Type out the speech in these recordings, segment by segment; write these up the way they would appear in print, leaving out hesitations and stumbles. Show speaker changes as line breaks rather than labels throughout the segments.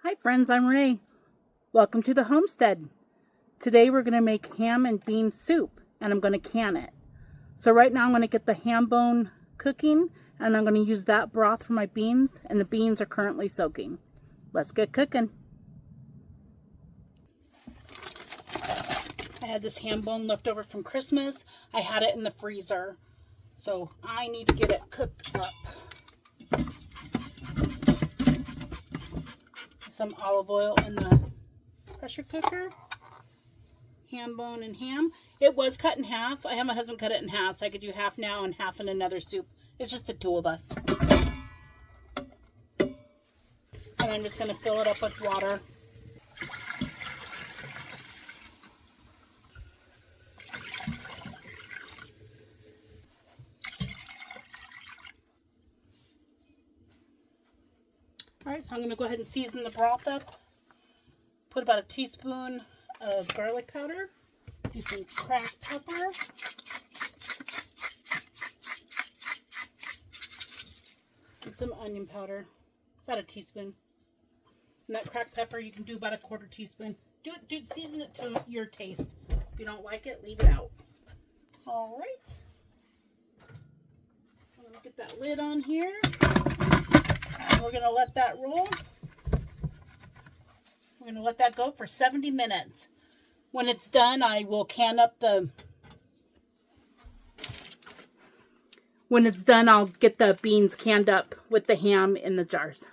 Hi friends, I'm Ray. Welcome to the Homestead. Today we're going to make ham and bean soup and I'm going to can it. So right now I'm going to get the ham bone cooking and I'm going to use that broth for my beans, and the beans are currently soaking. Let's get cooking. I had this ham bone left over from Christmas. I had it in the freezer. So I need to get it cooked up. Some olive oil in the pressure cooker. Ham bone and ham. It was cut in half. I had my husband cut it in half, so I could do half now and half in another soup. It's just the two of us. And I'm just going to fill it up with water. Alright, so I'm going to go ahead and season the broth up. Put about a teaspoon of garlic powder. Do some cracked pepper. And some onion powder. About a teaspoon. And that cracked pepper you can do about a quarter teaspoon. Season it to your taste. If you don't like it, leave it out. Alright. So I'm going to get that lid on here. And we're going to let that roll. We're going to let that go for 70 minutes. When it's done, I will can up the... When it's done, I'll get the beans canned up with the ham in the jars.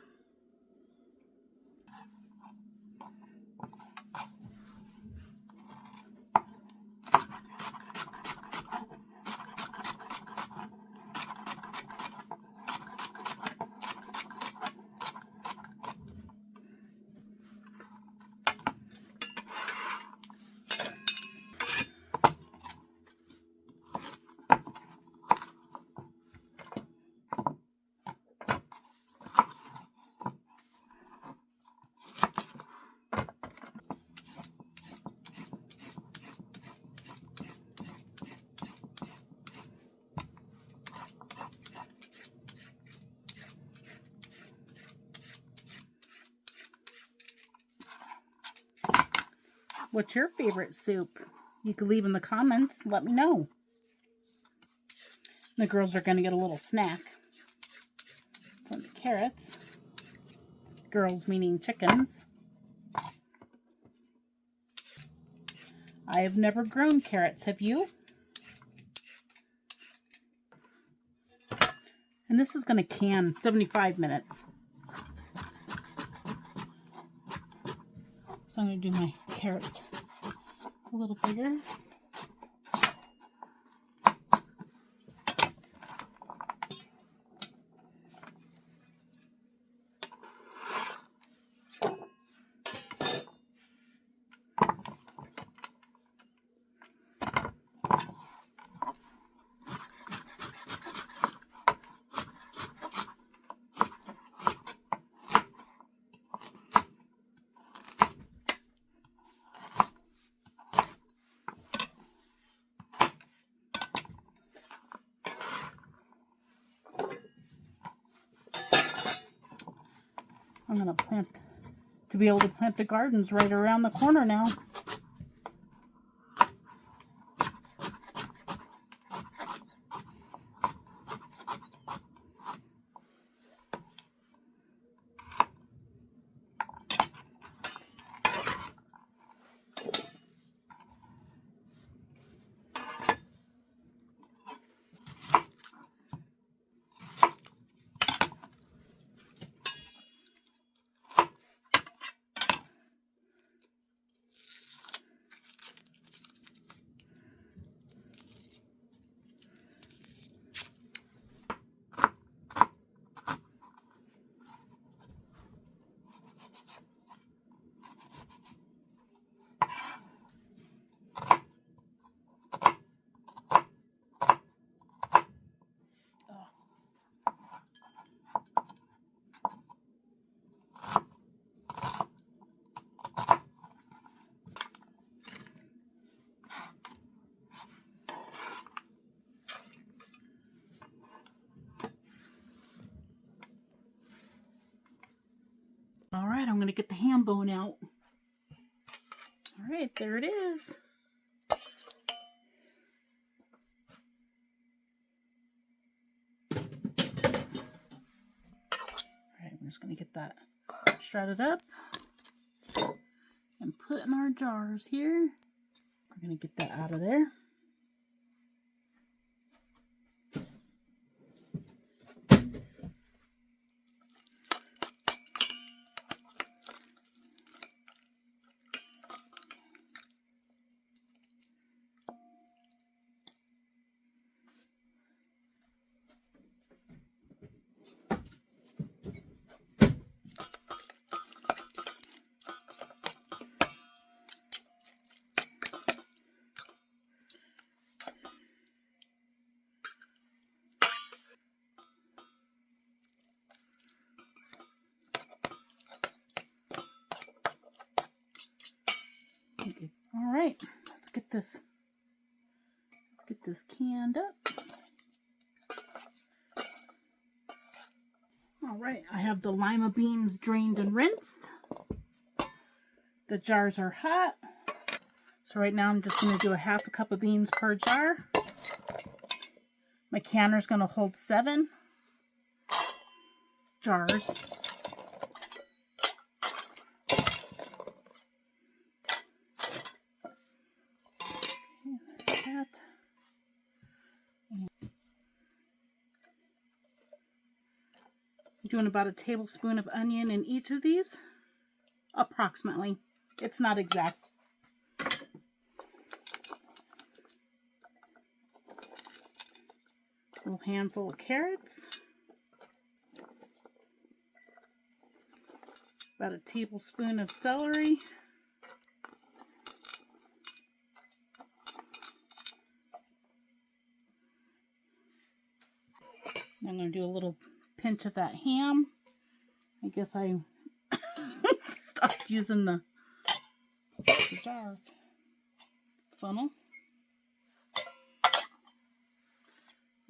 What's your favorite soup? You can leave in the comments. Let me know. The girls are going to get a little snack from the carrots. Girls meaning chickens. I have never grown carrots. Have you? And this is going to can 75 minutes. So I'm going to do my carrots a little bigger. I'm going to be able to plant the gardens right around the corner now. All right, I'm going to get the ham bone out. All right, there it is. All right, I'm just going to get that shredded up and put in our jars here. We're going to get that out of there. All right, let's get this canned up. All right, I have the lima beans drained and rinsed. The jars are hot. So right now I'm just going to do a half a cup of beans per jar. My canner is going to hold 7 jars. I'm doing about a tablespoon of onion in each of these, approximately. It's not exact. A little handful of carrots. About a tablespoon of celery. I'm going to do a little pinch of that ham. I guess I stopped using the jar funnel.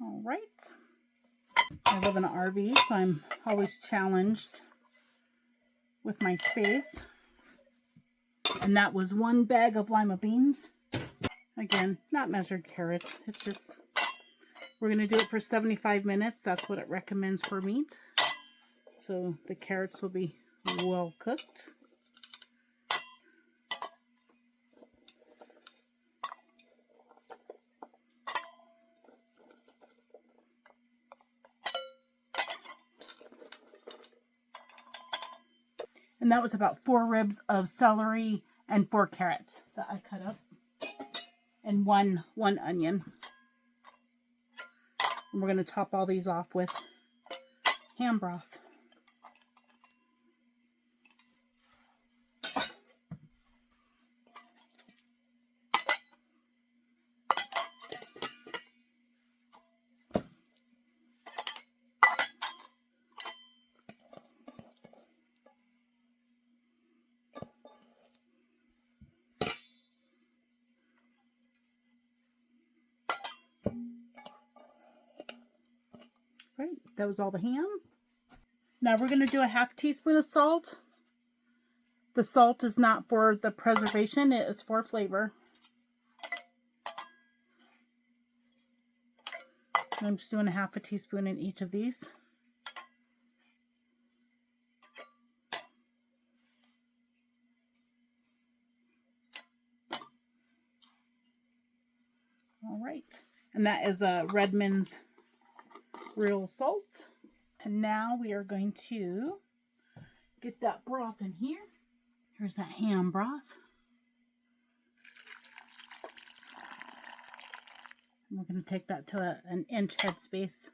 All right. I live in an RV, so I'm always challenged with my space. And that was 1 bag of lima beans. Again, not measured carrots. It's just, we're going to do it for 75 minutes. That's what it recommends for meat. So the carrots will be well cooked. And that was about 4 ribs of celery and 4 carrots that I cut up. And one onion. And we're going to top all these off with ham broth. Right, that was all the ham. Now we're going to do a half teaspoon of salt. The salt is not for the preservation, it is for flavor. And I'm just doing a half a teaspoon in each of these. All right, and that is Redmond's real salt. And now we are going to get that broth in here. Here's that ham broth. And we're going to take that to an inch headspace.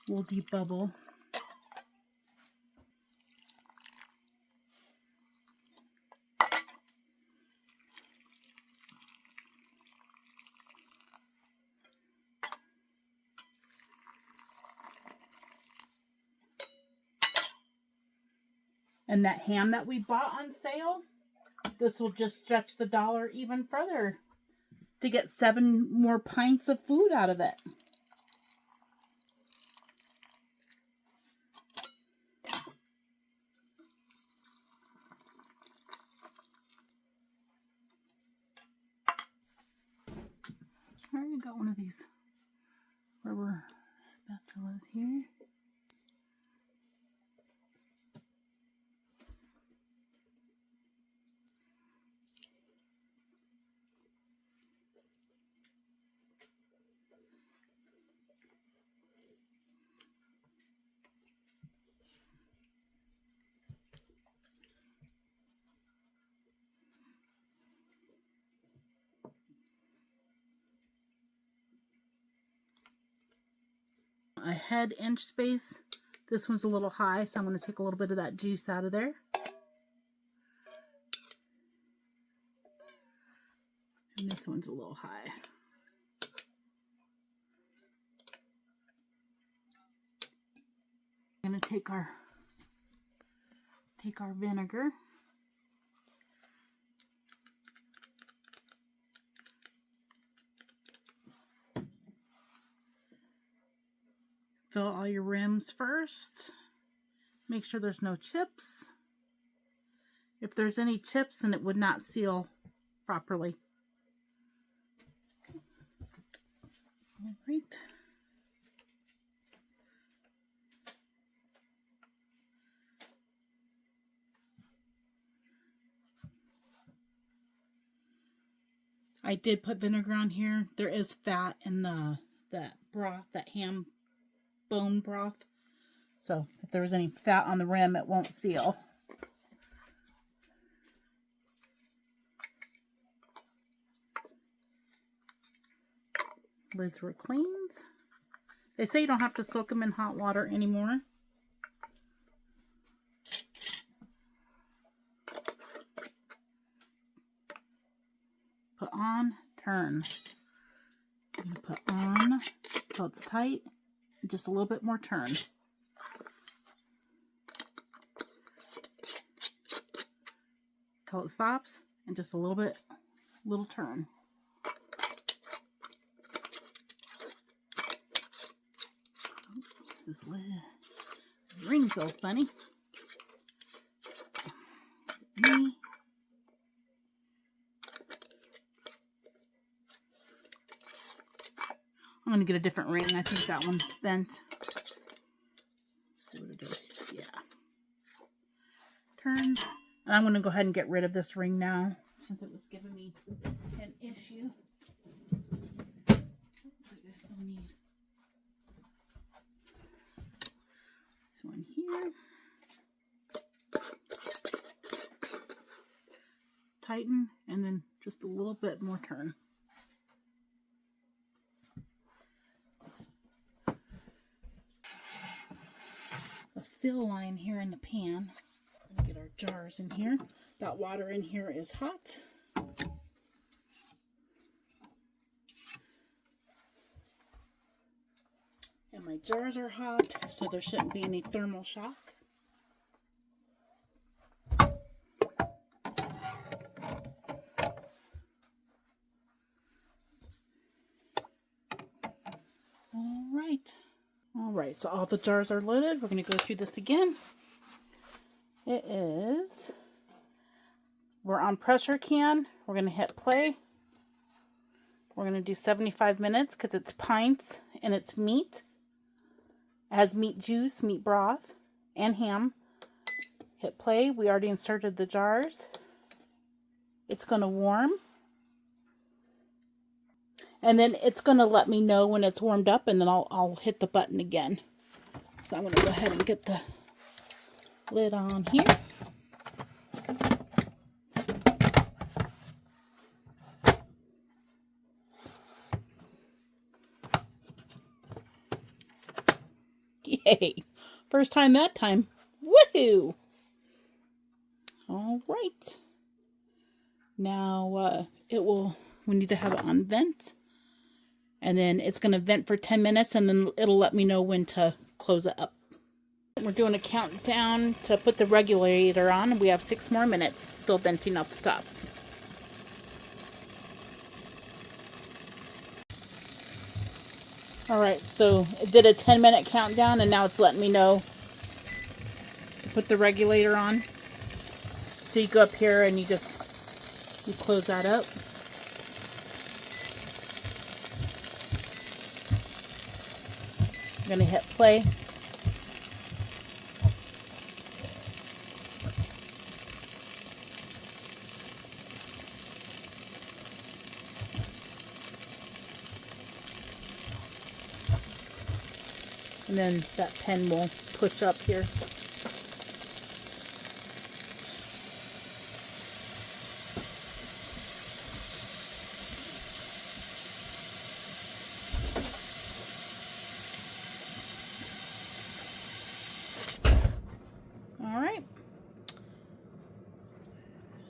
We'll debubble. And that ham that we bought on sale, this will just stretch the dollar even further to get 7 more pints of food out of it. got one of these rubber spatulas here. A head inch space. This one's a little high, so I'm going to take a little bit of that juice out of there. And this one's a little high. I'm going to take our vinegar. Fill all your rims first. Make sure there's no chips. If there's any chips, then it would not seal properly. All right. I did put vinegar on here. There is fat in that broth, that ham bone broth. So if there was any fat on the rim, it won't seal. Lids were cleaned. They say you don't have to soak them in hot water anymore. Put on, turn. I'm going to put on so it's tight. Just a little bit more turn. Till it stops, and just a little turn. This ring feels funny. Me. I'm going to get a different ring. I think that one's bent. See what it is. Yeah. Turn. And I'm going to go ahead and get rid of this ring now, since it was giving me an issue. I still need this one here. Tighten, and then just a little bit more turn. Fill line here in the pan. Get our jars in here. That water in here is hot. And my jars are hot, so there shouldn't be any thermal shock. All right, so all the jars are loaded. We're going to go through this again. We're on pressure can. We're going to hit play. We're going to do 75 minutes because it's pints and it's meat. It has meat juice, meat broth, and ham. Hit play. We already inserted the jars. It's going to warm. And then it's going to let me know when it's warmed up, and then I'll hit the button again. So I'm going to go ahead and get the lid on here. Yay! First time that time. Woohoo! All right. Now we need to have it on vent. And then it's going to vent for 10 minutes, and then it'll let me know when to close it up. We're doing a countdown to put the regulator on. We have 6 more minutes, still venting up the top. Alright, so it did a 10-minute countdown, and now it's letting me know to put the regulator on. So you go up here and you close that up. I'm going to hit play. And then that pen will push up here. Alright.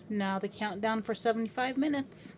Now the countdown for 75 minutes.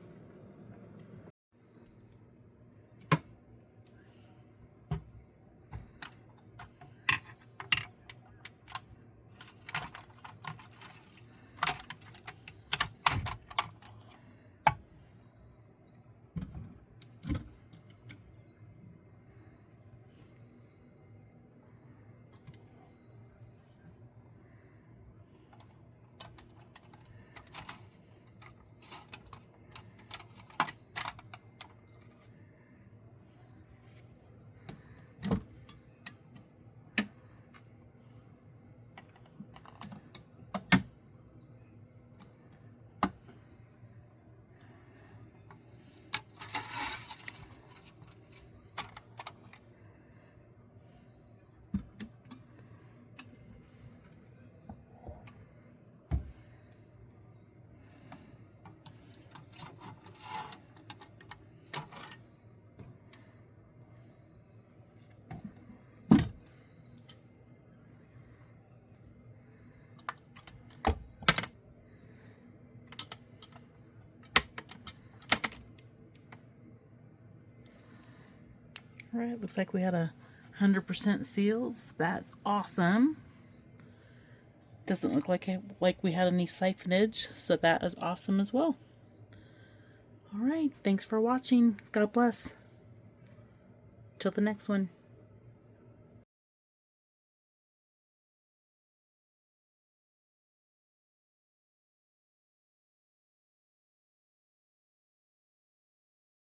Alright, looks like we had 100% seals. That's awesome. Doesn't look like we had any siphonage, so that is awesome as well. Alright, thanks for watching. God bless. Till the next one.